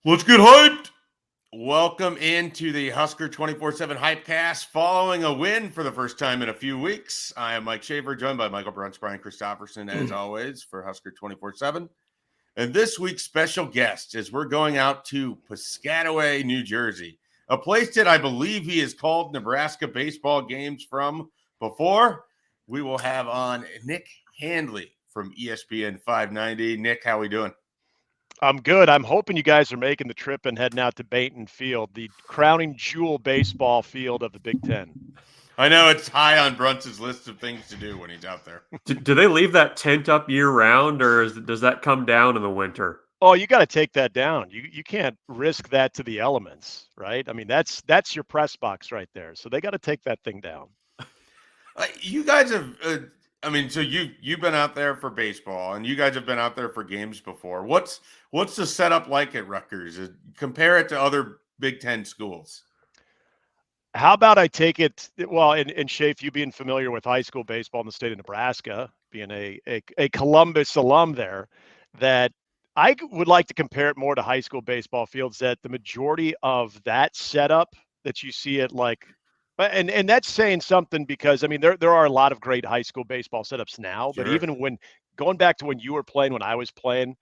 Let's get hyped. Welcome into the Husker247 Hypecast following a win for the first time in a few weeks. I am Mike Shaver, joined by Michael Brunts, Brian Christopherson, as always, for Husker247. And this week's special guest is we're going out to Piscataway, New Jersey, a place that I believe he has called Nebraska baseball games from before. We will have on Nick Handley from ESPN 590. Nick, how we doing? I'm good. I'm hoping you guys are making the trip and heading out to Bainton Field, the crowning jewel baseball field of the Big Ten. I know it's high on Brunts's list of things to do when he's out there. Do they leave that tent up year round, or does that come down in the winter? Oh, you got to take that down. You can't risk that to the elements, right? I mean, that's your press box right there. So they got to take that thing down. You guys have, so you've been out there for baseball, and you guys have been out there for games before. What's the setup like at Rutgers? Compare it to other Big Ten schools. How about I take it, well, and Shafe, you being familiar with high school baseball in the state of Nebraska, being a Columbus alum there, that I would like to compare it more to high school baseball fields, that the majority of that setup that you see at and that's saying something because, I mean, there are a lot of great high school baseball setups now, Sure. but even when going back to when you were playing, when I was playing,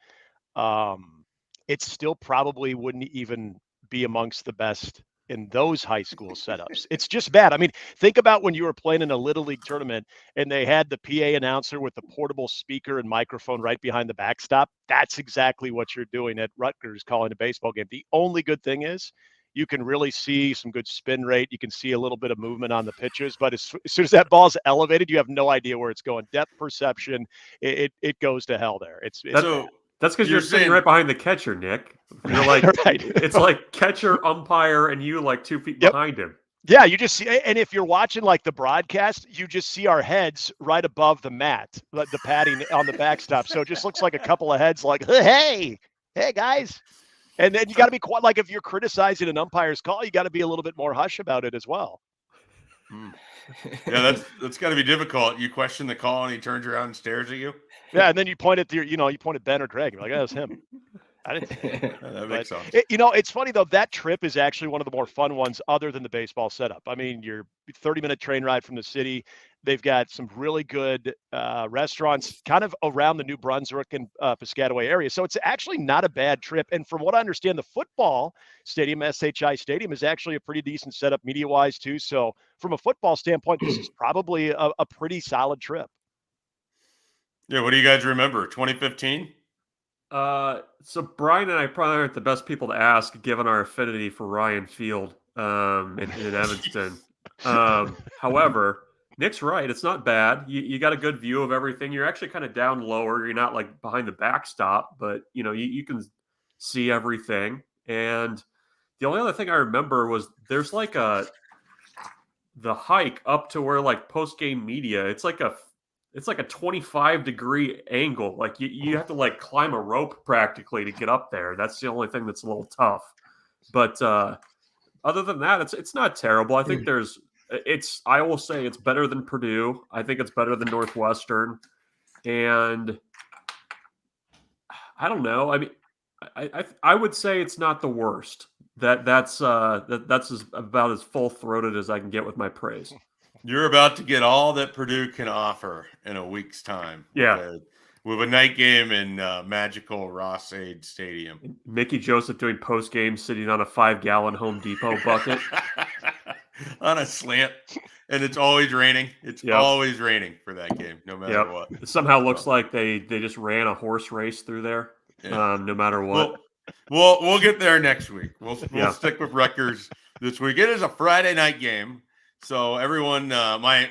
it still probably wouldn't even be amongst the best in those high school setups. It's just bad. I mean, think about when you were playing in a little league tournament and they had the PA announcer with the portable speaker and microphone right behind the backstop. That's exactly what you're doing at Rutgers calling a baseball game. The only good thing is you can really see some good spin rate. You can see a little bit of movement on the pitches, but as soon as that ball's elevated, you have no idea where it's going. Depth perception, it goes to hell there. It's That's because you're sitting right behind the catcher, Nick. You're like, right. It's like catcher, umpire, and you like 2 feet behind him. Yeah, you just see, and if you're watching like the broadcast, you just see our heads right above the mat, the padding on the backstop. So it just looks like a couple of heads like, hey guys. And then you got to be quite, like, if you're criticizing an umpire's call, you got to be a little bit more hush about it as well. Yeah, that's got to be difficult. You question the call and he turns around and stares at you. Yeah, and then you point at you point at Ben or Greg. You're like, oh, that's him. I didn't say that. That makes sense. It's funny though, that trip is actually one of the more fun ones other than the baseball setup. I mean, your 30-minute train ride from the city. They've got some really good restaurants kind of around the New Brunswick and Piscataway area. So it's actually not a bad trip. And from what I understand, the football stadium, SHI Stadium, is actually a pretty decent setup media-wise too. So from a football standpoint, this is probably a pretty solid trip. Yeah, what do you guys remember? 2015? So Brian and I probably aren't the best people to ask, given our affinity for Ryan Field in Evanston. However, Nick's right. It's not bad. You got a good view of everything. You're actually kind of down lower. You're not like behind the backstop, but you can see everything. And the only other thing I remember was there's like the hike up to where like post-game media, it's like a 25-degree angle. Like you have to like climb a rope practically to get up there. That's the only thing that's a little tough. But other than that, it's not terrible. I think I will say it's better than Purdue. I think it's better than Northwestern. And I don't know. I mean, I would say it's not the worst. That's about as full-throated as I can get with my praise. You're about to get all that Purdue can offer in a week's time. Yeah. With a night game in magical Ross-Ade Stadium. Mickey Joseph doing post-game sitting on a 5-gallon Home Depot bucket. On a slant. And it's always raining. It's always raining for that game, no matter what. It somehow looks like they just ran a horse race through there, no matter what. We'll get there next week. We'll stick with Rutgers this week. It is a Friday night game. So everyone, my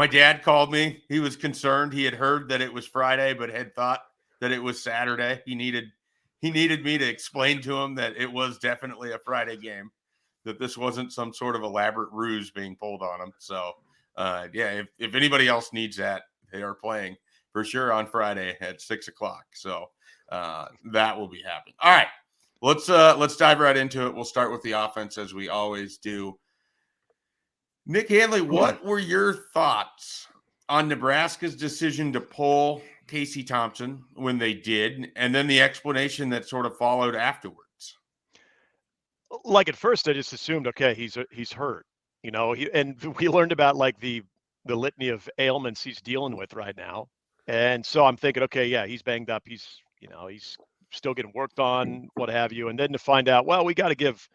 dad called me. He was concerned. He had heard that it was Friday, but had thought that it was Saturday. He needed me to explain to him that it was definitely a Friday game, that this wasn't some sort of elaborate ruse being pulled on him. So, if anybody else needs that, they are playing for sure on Friday at 6:00. So that will be happening. All right, let's dive right into it. We'll start with the offense as we always do. Nick Handley, what were your thoughts on Nebraska's decision to pull Casey Thompson when they did, and then the explanation that sort of followed afterwards? Like at first, I just assumed, okay, he's hurt, and we learned about like the litany of ailments he's dealing with right now, and so I'm thinking, okay, yeah, he's banged up, he's still getting worked on, what have you, and then to find out, well, we got to give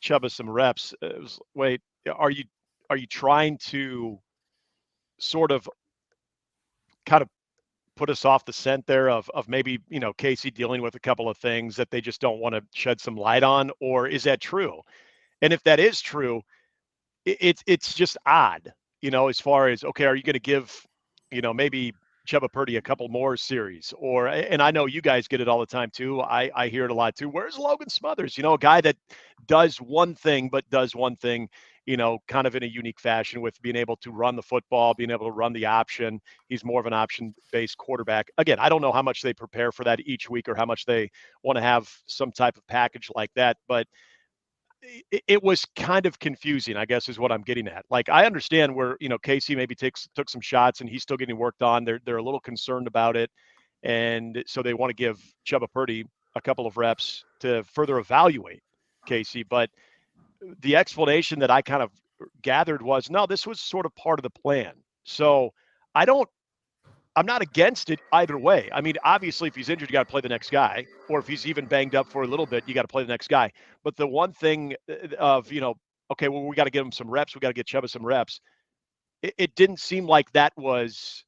Chuba some reps. It was, wait, are you trying to sort of kind of put us off the scent there of maybe, Casey dealing with a couple of things that they just don't want to shed some light on, or is that true? And if that is true, it's just odd, as far as, okay, are you going to give, maybe Chuba Purdy a couple more series, and I know you guys get it all the time too. I hear it a lot too. Where's Logan Smothers? A guy that does one thing, but does one thing, kind of in a unique fashion, with being able to run the football, being able to run the option. He's more of an option-based quarterback. Again, I don't know how much they prepare for that each week or how much they want to have some type of package like that, but it was kind of confusing, I guess, is what I'm getting at. Like, I understand where, Casey maybe took some shots and he's still getting worked on. They're a little concerned about it. And so they want to give Chuba Purdy a couple of reps to further evaluate Casey. But the explanation that I kind of gathered was, no, this was sort of part of the plan. So I'm not against it either way. I mean, obviously, if he's injured, you got to play the next guy, or if he's even banged up for a little bit, you got to play the next guy. But the one thing of, okay, well, we got to give him some reps. We got to get Chuba some reps. It didn't seem like that was,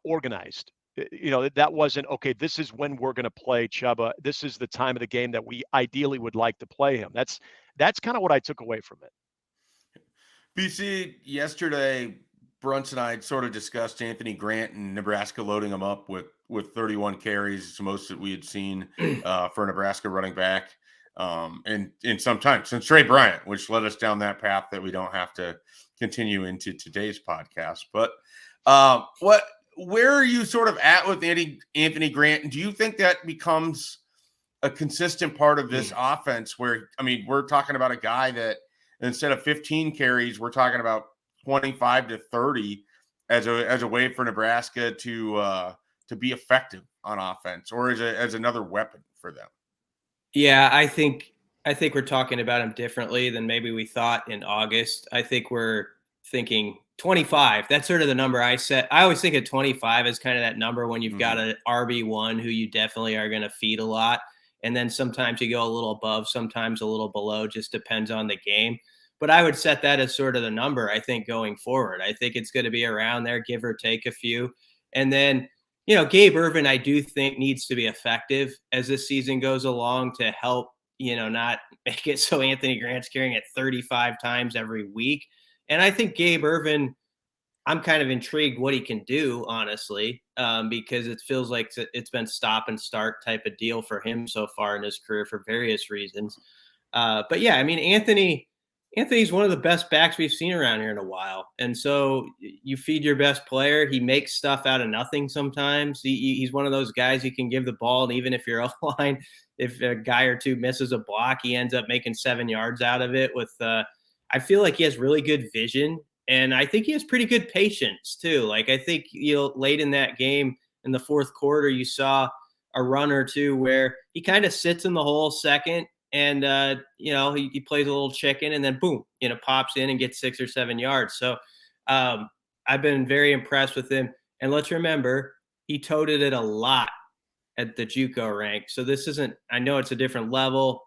organized. That wasn't, okay, this is when we're going to play Chuba. This is the time of the game that we ideally would like to play him. That's kind of what I took away from it. BC, yesterday, Brunts and I had sort of discussed Anthony Grant and Nebraska loading him up with 31 carries. It's most that we had seen for a Nebraska running back. And in some time since Trey Bryant, which led us down that path that we don't have to continue into today's podcast. But where are you sort of at with Anthony Grant? And do you think that becomes a consistent part of this offense where, I mean, we're talking about a guy that instead of 15 carries, we're talking about 25 to 30 as a way for Nebraska to be effective on offense, or as another weapon for them? Yeah, I think we're talking about him differently than maybe we thought in August. I think we're thinking 25. That's sort of the number I set. I always think of 25 as kind of that number when you've got an RB1 who you definitely are going to feed a lot. And then sometimes you go a little above, sometimes a little below, just depends on the game. But I would set that as sort of the number, I think, going forward. I think it's going to be around there, give or take a few. And then, Gabe Ervin, I do think, needs to be effective as this season goes along to help, not make it so Anthony Grant's carrying it 35 times every week. And I think Gabe Ervin, I'm kind of intrigued what he can do, honestly, because it feels like it's been stop and start type of deal for him so far in his career for various reasons. But yeah, I mean, Anthony's one of the best backs we've seen around here in a while. And so you feed your best player. He makes stuff out of nothing sometimes. He's one of those guys you can give the ball, and even if you're O-line, if a guy or two misses a block, he ends up making 7 yards out of it. I feel like he has really good vision, and I think he has pretty good patience too. Like, I think, late in that game in the fourth quarter, you saw a run or two where he kind of sits in the hole second, and he plays a little chicken, and then boom, pops in and gets 6 or 7 yards. So I've been very impressed with him. And let's remember, he toted it a lot at the JUCO rank. So this isn't, I know it's a different level,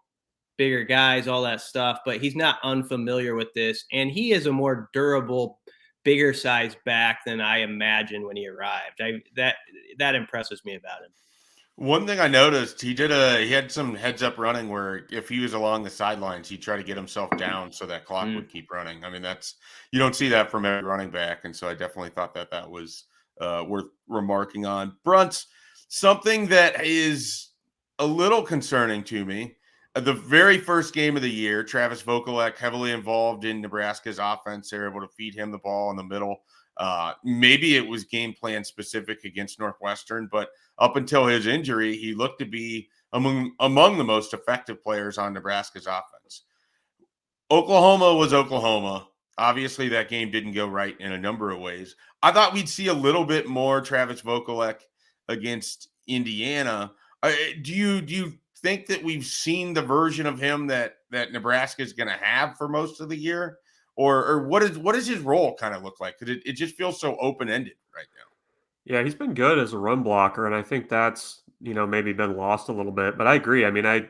bigger guys, all that stuff, but he's not unfamiliar with this. And he is a more durable, bigger size back than I imagined when he arrived. That impresses me about him. One thing I noticed, he had some heads up running where if he was along the sidelines, he'd try to get himself down so that clock would keep running. I mean, you don't see that from every running back. And so I definitely thought that was worth remarking on. Brunts, something that is a little concerning to me. The very first game of the year, Travis Vokolek, heavily involved in Nebraska's offense. They were able to feed him the ball in the middle. Maybe it was game plan specific against Northwestern, but up until his injury, he looked to be among the most effective players on Nebraska's offense. Oklahoma was Oklahoma. Obviously, that game didn't go right in a number of ways. I thought we'd see a little bit more Travis Vokolek against Indiana. Do you think that we've seen the version of him that Nebraska is going to have for most of the year, or what does his role kind of look like? Because it just feels so open ended right now. Yeah, he's been good as a run blocker, and I think that's maybe been lost a little bit. But I agree. I mean, I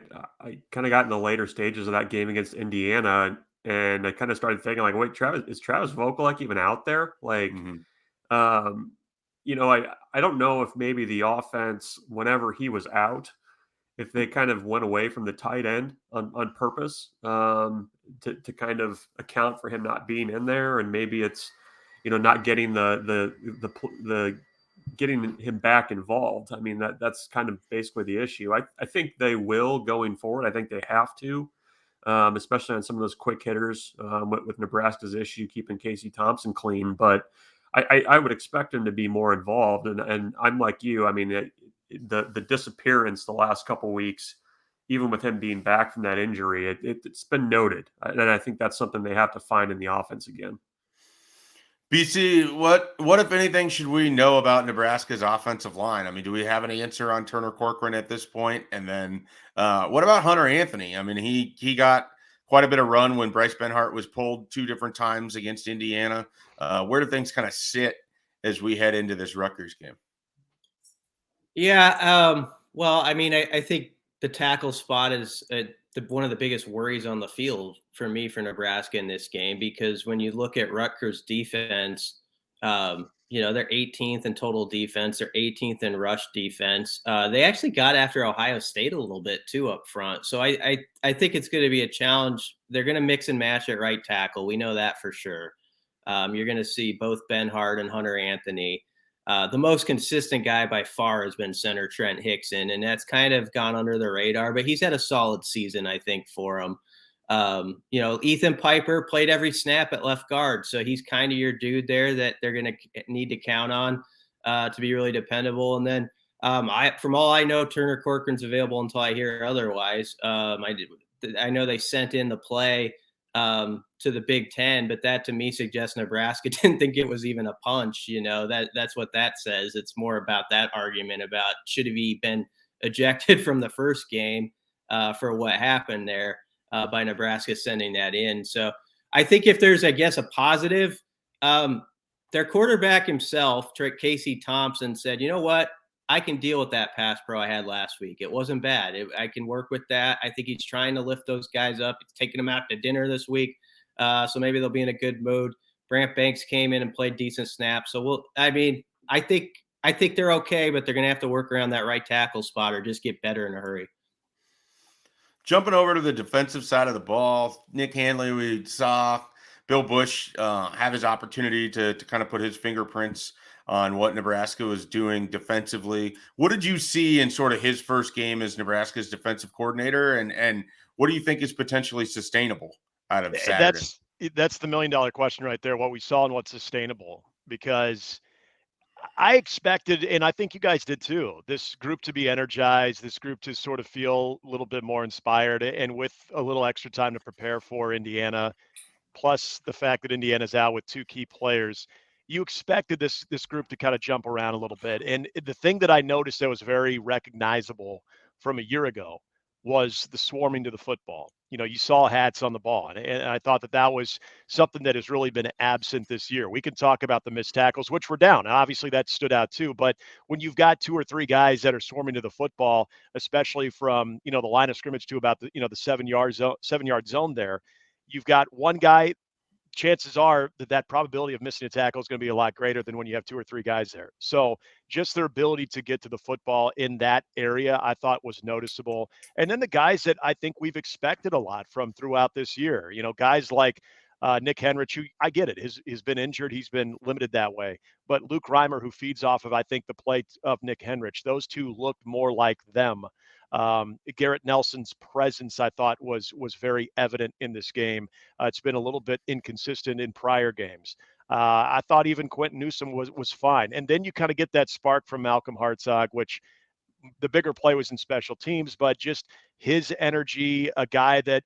kind of got in the later stages of that game against Indiana, and I kind of started thinking like, wait, is Travis Vokolek even out there? Like, um, I don't know if maybe the offense, whenever he was out, if they kind of went away from the tight end on purpose to kind of account for him not being in there, and maybe it's not getting the getting him back involved. I mean, that's kind of basically the issue. I think they will going forward. I think they have to, especially on some of those quick hitters with Nebraska's issue keeping Casey Thompson clean. But I would expect him to be more involved. And I'm like you. I mean, the disappearance the last couple of weeks, even with him being back from that injury, it's been noted. And I think that's something they have to find in the offense again. BC, what if anything should we know about Nebraska's offensive line? I mean, do we have any answer on Turner Corcoran at this point? And then what about Hunter Anthony? I mean, he got quite a bit of run when Bryce Benhart was pulled 2 different times against Indiana. Where do things kind of sit as we head into this Rutgers game? Yeah, well, I mean, I think the tackle spot is one of the biggest worries on the field for me for Nebraska in this game, because when you look at Rutgers defense, they're 18th in total defense. They're 18th in rush defense. They actually got after Ohio State a little bit too up front. So I think it's going to be a challenge. They're going to mix and match at right tackle. We know that for sure. You're going to see both Benhart and Hunter Anthony. The most consistent guy by far has been center Trent Hixson, and that's kind of gone under the radar, but he's had a solid season, I think, for him. Ethan Piper played every snap at left guard, so he's kind of your dude there that they're going to need to count on to be really dependable. And then from all I know, Turner Corcoran's available until I hear otherwise. I know they sent in the play to the Big Ten, but that to me suggests Nebraska didn't think it was even a punch. That's what that says. It's more about that argument about should have he been ejected from the first game for what happened there by Nebraska sending that in. So I think if there's, I guess, a positive, their quarterback himself, Casey Thompson, said, you know what? I can deal with that pass pro I had last week. It wasn't bad. I can work with that. I think he's trying to lift those guys up. He's taking them out to dinner this week. So maybe they'll be in a good mood. Brant Banks came in and played decent snaps. So I think they're okay, but they're going to have to work around that right tackle spot or just get better in a hurry. Jumping over to the defensive side of the ball, Nick Handley, we saw Bill Busch have his opportunity to kind of put his fingerprints on what Nebraska was doing defensively. What did you see in sort of his first game as Nebraska's defensive coordinator, and what do you think is potentially sustainable out of Saturday? That's the $1 million question right there, what we saw and what's sustainable, because I expected, and I think you guys did too, this group to be energized, this group to sort of feel a little bit more inspired, and with a little extra time to prepare for Indiana, plus the fact that Indiana's out with 2 key players, you expected this group to kind of jump around a little bit. And the thing that I noticed that was very recognizable from a year ago was the swarming to the football. You saw hats on the ball, and I thought that was something that has really been absent this year. We can talk about the missed tackles, which were down. Obviously, that stood out too. But when you've got 2 or 3 guys that are swarming to the football, especially from the line of scrimmage to about the 7-yard zone there, you've got one guy. Chances are that probability of missing a tackle is going to be a lot greater than when you have 2 or 3 guys there. So just their ability to get to the football in that area, I thought was noticeable. And then the guys that I think we've expected a lot from throughout this year, guys like Nick Henrich, who I get it, he's been injured. He's been limited that way. But Luke Reimer, who feeds off of, I think, the play of Nick Henrich, those 2 looked more like them. Garrett Nelson's presence, I thought, was very evident in this game. It's been a little bit inconsistent in prior games. I thought even Quentin Newsome was fine. And then you kind of get that spark from Malcolm Hartzog, which the bigger play was in special teams, but just his energy, a guy that,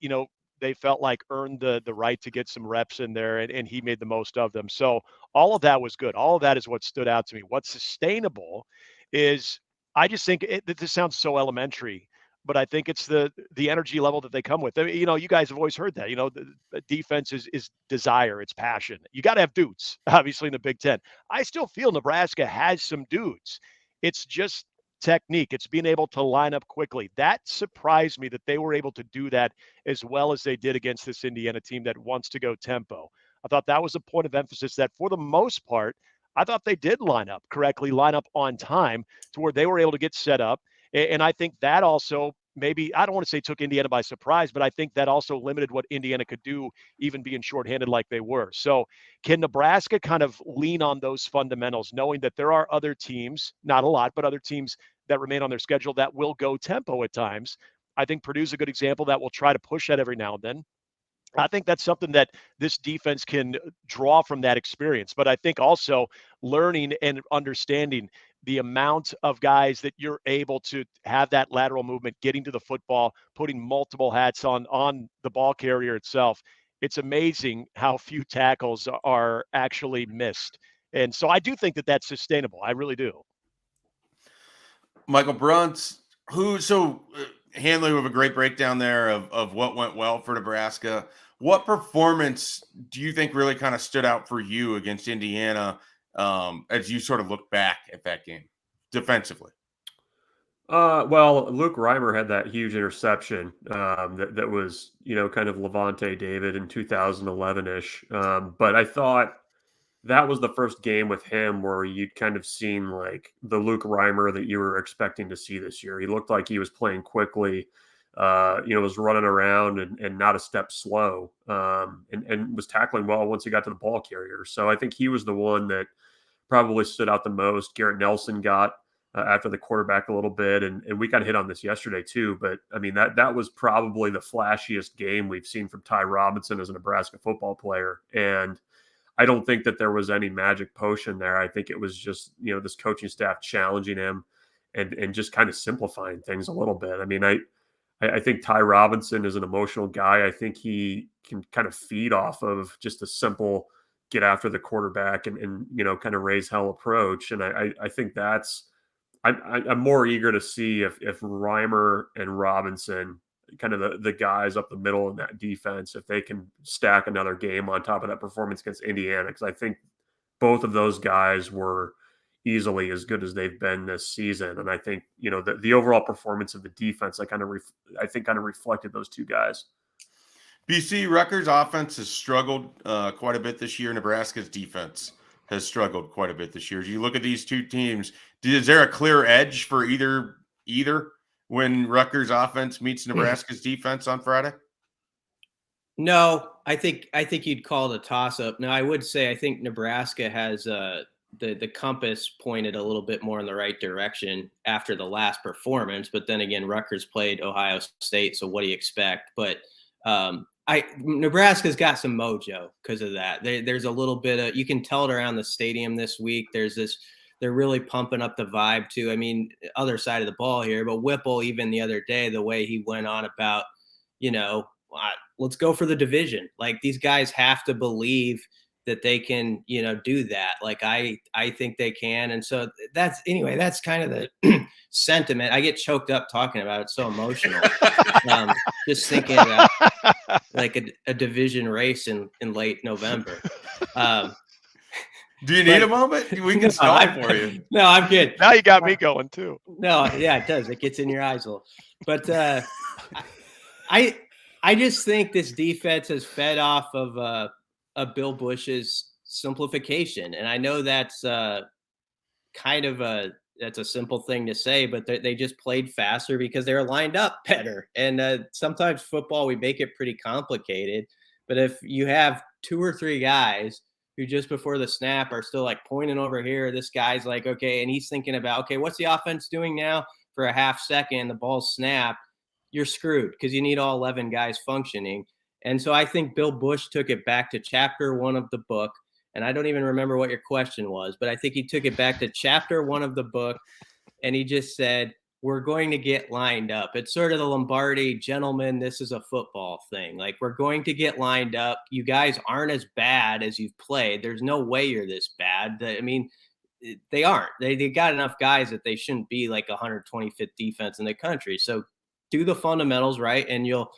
they felt like earned the right to get some reps in there, and he made the most of them. So all of that was good. All of that is what stood out to me. What's sustainable is, I just think this sounds so elementary, but I think it's the energy level that they come with. I mean, you guys have always heard that. The defense is desire, it's passion. You got to have dudes, obviously, in the Big Ten. I still feel Nebraska has some dudes. It's just technique. It's being able to line up quickly. That surprised me that they were able to do that as well as they did against this Indiana team that wants to go tempo. I thought that was a point of emphasis that for the most part, I thought they did line up correctly, line up on time to where they were able to get set up. And I think that also maybe, I don't want to say took Indiana by surprise, but I think that also limited what Indiana could do, even being shorthanded like they were. So can Nebraska kind of lean on those fundamentals, knowing that there are other teams, not a lot, but other teams that remain on their schedule that will go tempo at times? I think Purdue's a good example that will try to push that every now and then. I think that's something that this defense can draw from that experience. But I think also learning and understanding the amount of guys that you're able to have that lateral movement, getting to the football, putting multiple hats on the ball carrier itself. It's amazing how few tackles are actually missed. And so I do think that that's sustainable. I really do. Michael Bruntz, Handley with a great breakdown there of what went well for Nebraska. What performance do you think really kind of stood out for you against Indiana as you sort of look back at that game defensively? Well, Luke Reimer had that huge interception that was, kind of Levante David in 2011-ish. But I thought that was the first game with him where you'd kind of seen like the Luke Reimer that you were expecting to see this year. He looked like he was playing quickly, was running around and not a step slow, and was tackling well once he got to the ball carrier. So I think he was the one that probably stood out the most. Garrett Nelson got after the quarterback a little bit, and we got hit on this yesterday too. But I mean, that was probably the flashiest game we've seen from Ty Robinson as a Nebraska football player. And I don't think that there was any magic potion there. I think it was just, this coaching staff challenging him and just kind of simplifying things a little bit. I mean, I think Ty Robinson is an emotional guy. I think he can kind of feed off of just a simple get after the quarterback and kind of raise hell approach. And I think I'm more eager to see if Reimer and Robinson, kind of the guys up the middle in that defense, if they can stack another game on top of that performance against Indiana, because I think both of those guys were easily as good as they've been this season. And I think, the overall performance of the defense, I think kind of reflected those two guys. BC Rutgers offense has struggled quite a bit this year. Nebraska's defense has struggled quite a bit this year. As you look at these two teams, is there a clear edge for either when Rutgers offense meets Nebraska's defense on Friday? No, I think you'd call it a toss-up. Now, I would say I think Nebraska has the compass pointed a little bit more in the right direction after the last performance. But then again, Rutgers played Ohio State, so what do you expect? But Nebraska's got some mojo because of that. There's a little bit of, you can tell it around the stadium this week. They're really pumping up the vibe too. I mean, other side of the ball here, but Whipple, even the other day, the way he went on about, let's go for the division. Like, these guys have to believe that they can, do that. Like, I think they can. And so that's kind of the sentiment. I get choked up talking about it. It's so emotional. Just thinking about like a division race in late November. Do you need a moment? We can stall for you. No, I'm good. Now you got me going too. No, yeah, it does. It gets in your eyes a little. But I just think this defense has fed off of Bill Bush's simplification, and I know that's that's a simple thing to say, but they just played faster because they were lined up better. And sometimes football, we make it pretty complicated. But if you have two or three guys who just before the snap are still like pointing over here, this guy's like, okay, and he's thinking about, okay, what's the offense doing now? For a half second, the ball's snapped, you're screwed because you need all 11 guys functioning. And so I think Bill Bush took it back to chapter 1 of the book. And I don't even remember what your question was, but I think he took it back to chapter 1 of the book. And he just said, we're going to get lined up. It's sort of the Lombardi, gentlemen, this is a football thing. Like, we're going to get lined up. You guys aren't as bad as you've played. There's no way you're this bad. I mean, they aren't. They got enough guys that they shouldn't be like 125th defense in the country. So do the fundamentals right, and you'll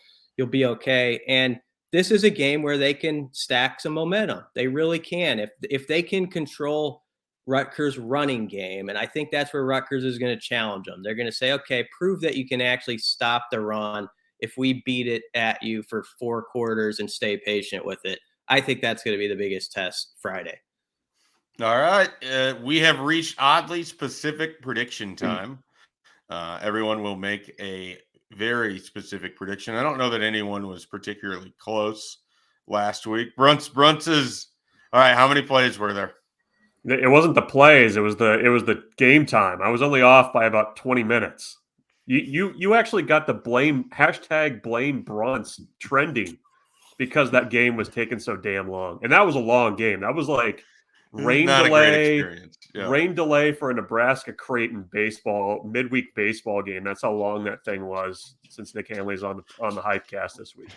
be okay. And this is a game where they can stack some momentum. They really can. If they can control Rutgers' running game, and I think that's where Rutgers is going to challenge them. They're going to say, okay, prove that you can actually stop the run if we beat it at you for 4 quarters and stay patient with it. I think that's going to be the biggest test Friday. All right. We have reached oddly specific prediction time. Everyone will make a very specific prediction. I don't know that anyone was particularly close last week. Brunts is all right. How many plays were there? It wasn't the plays. It was the game time. I was only off by about 20 minutes. You actually got the blame Brunts trending because that game was taking so damn long. And that was a long game. That was like rain delay for a Nebraska Creighton midweek baseball game. That's how long that thing was since Nick Handley's on the Hypecast this week.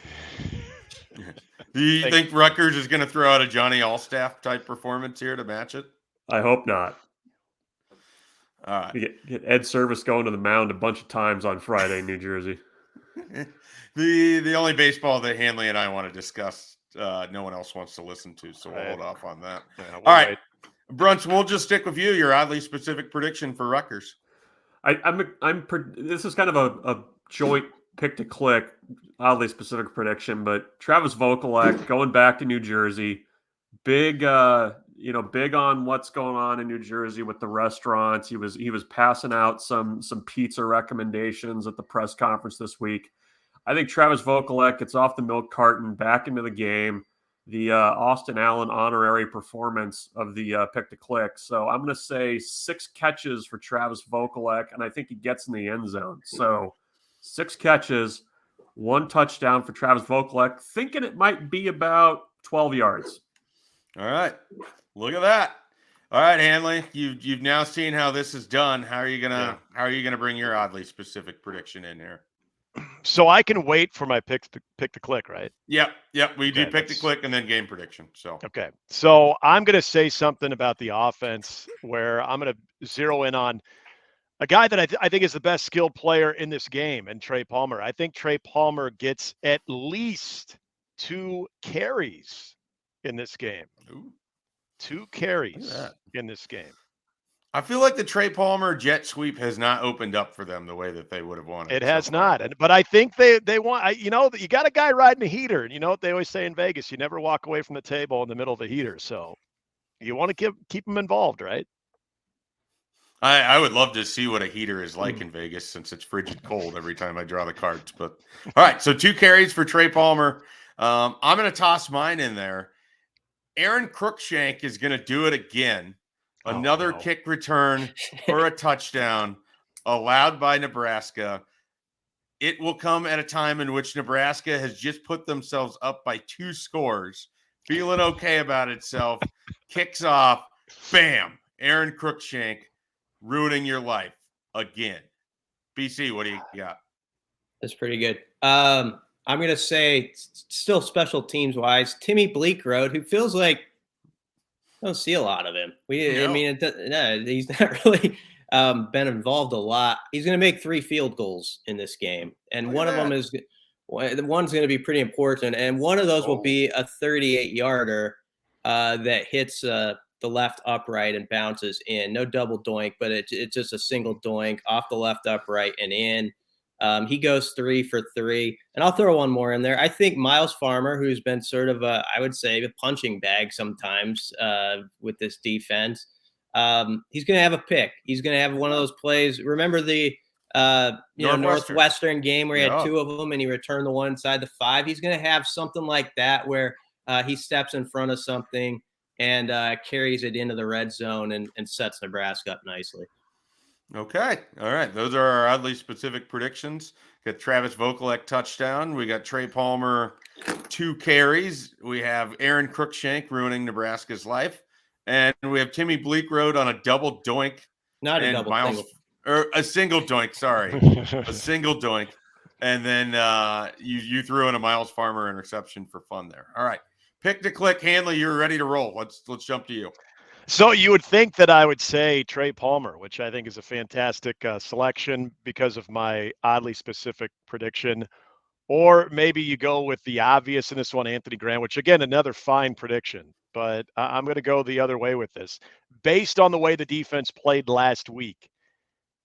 Do you think Rutgers is going to throw out a Johnny Allstaff type performance here to match it? I hope not. All right. Get Ed Service going to the mound a bunch of times on Friday in New Jersey. The only baseball that Handley and I want to discuss, no one else wants to listen to, so we'll hold off on that. Yeah, all right, Brunch, we'll just stick with you. Your oddly specific prediction for Rutgers. This is kind of a joint pick to click, oddly specific prediction, but Travis Vokolek going back to New Jersey, big on what's going on in New Jersey with the restaurants. He was passing out some pizza recommendations at the press conference this week. I think Travis Vokolek gets off the milk carton, back into the game. The Austin Allen honorary performance of the pick to click. So I'm going to say 6 catches for Travis Vokolek, and I think he gets in the end zone. So 6 catches, 1 touchdown for Travis Vokolek, thinking it might be about 12 yards. All right. Look at that. All right, Handley, you've now seen how this is done. How are you gonna bring your oddly specific prediction in here? So I can wait for my pick to click, right? Yep. We do pick to click and then game prediction. So okay. So I'm gonna say something about the offense where I'm gonna zero in on a guy that I think is the best skilled player in this game, and Trey Palmer. I think Trey Palmer gets at least 2 carries in this game. Ooh. 2 carries in this game. I feel like the Trey Palmer jet sweep has not opened up for them the way that they would have wanted. It has not. But I think they want, you got a guy riding a heater. And you know what they always say in Vegas, you never walk away from the table in the middle of the heater. So you want to keep them involved, right? I would love to see what a heater is like in Vegas since it's frigid cold every time I draw the cards. But all right, so 2 carries for Trey Palmer. I'm going to toss mine in there. Aaron Cruikshank is going to do it again. Another kick return for a touchdown allowed by Nebraska. It will come at a time in which Nebraska has just put themselves up by 2 scores, feeling okay about itself, kicks off, bam, Aaron Cruikshank ruining your life again. BC, what do you got? That's pretty good. I'm going to say, still special teams wise, Timmy Bleekrode, who feels like I don't see a lot of him. I mean, he's not really been involved a lot. He's going to make 3 field goals in this game, and one of them is one's going to be pretty important, and one of those will be a 38-yarder that hits the left upright and bounces in. No double doink, but it's just a single doink off the left upright and in. He goes 3 for 3, and I'll throw one more in there. I think Miles Farmer, who's been sort of I would say a punching bag sometimes with this defense, he's going to have a pick. He's going to have one of those plays. Remember the Northwestern game where he had 2 of them and he returned the one inside the 5. He's going to have something like that where he steps in front of something and carries it into the red zone and sets Nebraska up nicely. Okay. All right. Those are our oddly specific predictions. Got Travis Vokolek touchdown. We got Trey Palmer 2 carries. We have Aaron Cruikshank ruining Nebraska's life. And we have Timmy Bleekrode on a double doink. Not a double single. Or a single doink, sorry. A single doink. And then you threw in a Miles Farmer interception for fun there. All right. Pick to click. Handley, you're ready to roll. Let's jump to you. So you would think that I would say Trey Palmer, which I think is a fantastic selection because of my oddly specific prediction. Or maybe you go with the obvious in this one, Anthony Grant, which again, another fine prediction. But I'm going to go the other way with this. Based on the way the defense played last week,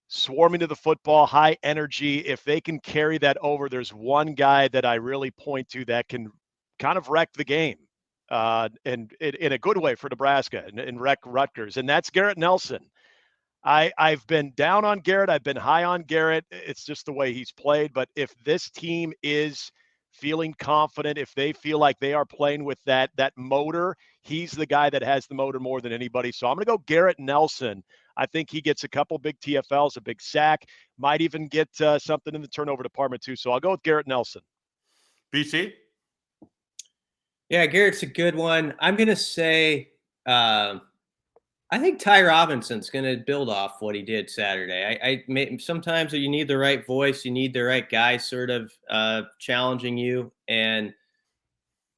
swarming to the football, high energy. If they can carry that over, there's one guy that I really point to that can kind of wreck the game, and in a good way for Nebraska and wreck Rutgers, and that's Garrett Nelson. I've been down on Garrett. I've been high on Garrett. It's just the way he's played. But if this team is feeling confident, if they feel like they are playing with that motor, he's the guy that has the motor more than anybody. So I'm going to go Garrett Nelson. I think he gets a couple big TFLs, a big sack, might even get something in the turnover department too. So I'll go with Garrett Nelson. BC? Yeah, Garrett's a good one. I'm going to say I think Ty Robinson's going to build off what he did Saturday. Sometimes you need the right voice, you need the right guy sort of challenging you. And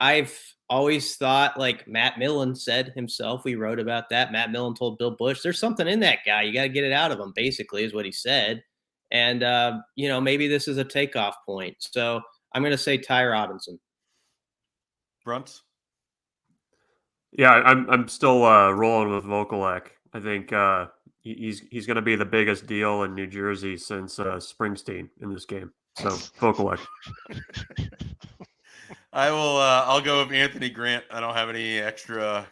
I've always thought, like Matt Millen said himself, we wrote about that. Matt Millen told Bill Bush, there's something in that guy. You got to get it out of him, basically, is what he said. And, maybe this is a takeoff point. So I'm going to say Ty Robinson. Brunts? Yeah, I'm still rolling with Vokolek. I think he's going to be the biggest deal in New Jersey since Springsteen in this game. So Vokolek. I'll go with Anthony Grant. I don't have any extra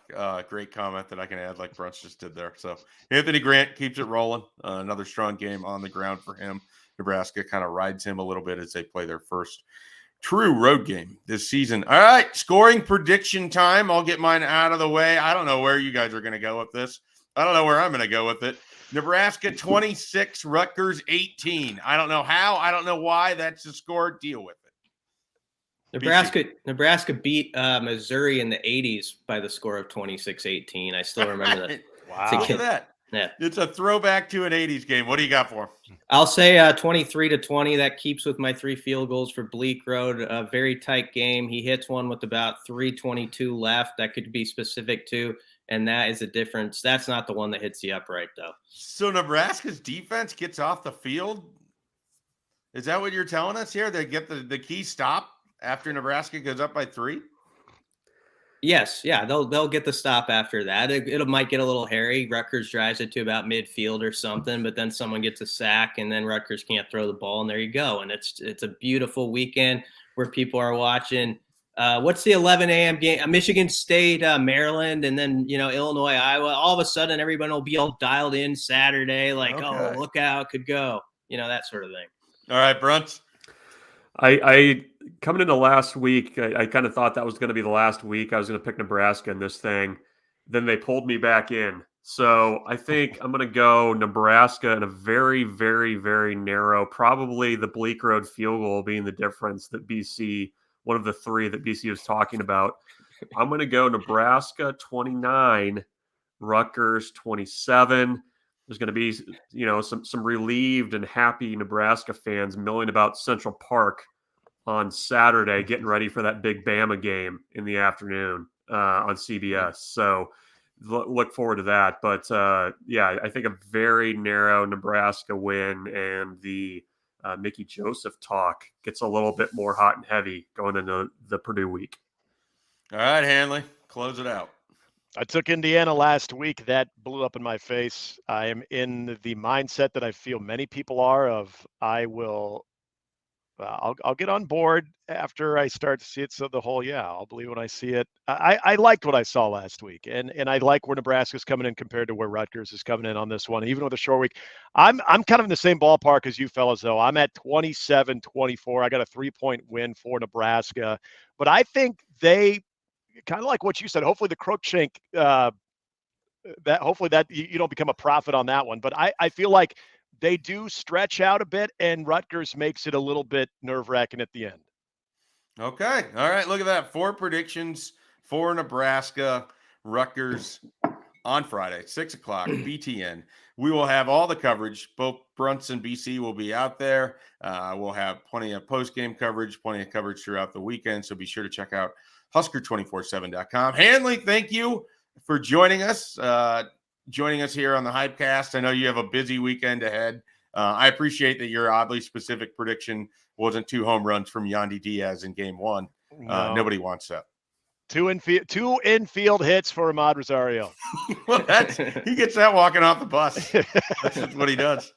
great comment that I can add like Brunts just did there. So Anthony Grant keeps it rolling. Another strong game on the ground for him. Nebraska kind of rides him a little bit as they play their first true road game this season. All right, scoring prediction time. I'll get mine out of the way. I don't know where you guys are going to go with this. I don't know where I'm going to go with it. Nebraska 26, Rutgers 18. I don't know how. I don't know why. That's the score. Deal with it. Nebraska beat Missouri in the 80s by the score of 26-18. I still remember that. Wow. Look at that. Yeah. It's a throwback to an 80s game. What do you got for him? I'll say 23-20. That keeps with my 3 field goals for Bleak Road. A very tight game. He hits one with about 3:22 left. That could be specific too. And that is the difference. That's not the one that hits the upright, though. So Nebraska's defense gets off the field? Is that what you're telling us here? They get the key stop after Nebraska goes up by 3? Yes, yeah, they'll get the stop after that. It might get a little hairy. Rutgers drives it to about midfield or something, but then someone gets a sack, and then Rutgers can't throw the ball, and there you go. And it's a beautiful weekend where people are watching. What's the 11 a.m. game? Michigan State, Maryland, and then Illinois, Iowa. All of a sudden, everybody will be all dialed in Saturday, like, okay. Oh, look how it could go, that sort of thing. All right, Brunt. I coming into last week, I kind of thought that was going to be the last week. I was going to pick Nebraska in this thing. Then they pulled me back in. So I think I'm going to go Nebraska in a very, very, very narrow, probably the Bleak Road field goal being the difference that BC, one of the 3 that BC was talking about. I'm going to go Nebraska 29, Rutgers 27. There's going to be, some relieved and happy Nebraska fans milling about Central Park on Saturday, getting ready for that big Bama game in the afternoon on CBS. So look forward to that. But I think a very narrow Nebraska win, and the Mickey Joseph talk gets a little bit more hot and heavy going into the Purdue week. All right, Handley, close it out. I took Indiana last week. That blew up in my face. I am in the mindset that I feel many people are of I'll get on board after I start to see it. So I'll believe when I see it. I liked what I saw last week, and I like where Nebraska's coming in compared to where Rutgers is coming in on this one. Even with a short week, I'm kind of in the same ballpark as you fellas, though. I'm at 27-24. I got a 3-point win for Nebraska, but I think they kind of like what you said. Hopefully the Crookshank, hopefully you don't become a prophet on that one. But I feel like they do stretch out a bit, and Rutgers makes it a little bit nerve-wracking at the end. Okay. All right. Look at that. 4 predictions for Nebraska, Rutgers on Friday, 6 o'clock, BTN. We will have all the coverage. Both Brunts and BC will be out there. We'll have plenty of post-game coverage, plenty of coverage throughout the weekend. So be sure to check out Husker247.com. Handley, thank you. for joining us here on the Hypecast. I know you have a busy weekend ahead. I appreciate that your oddly specific prediction wasn't 2 home runs from Yandy Diaz in game 1. No. Nobody wants that. 2 infield hits for Ahmad Rosario. Well, he gets that walking off the bus. That's just what he does.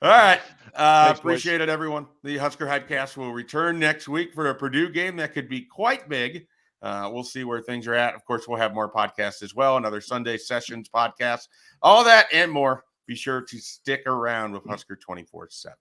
All right. Thanks, Appreciate it, everyone. The Husker Hypecast will return next week for a Purdue game that could be quite big. We'll see where things are at. Of course, we'll have more podcasts as well, another Sunday Sessions podcast, all that and more. Be sure to stick around with Husker 247.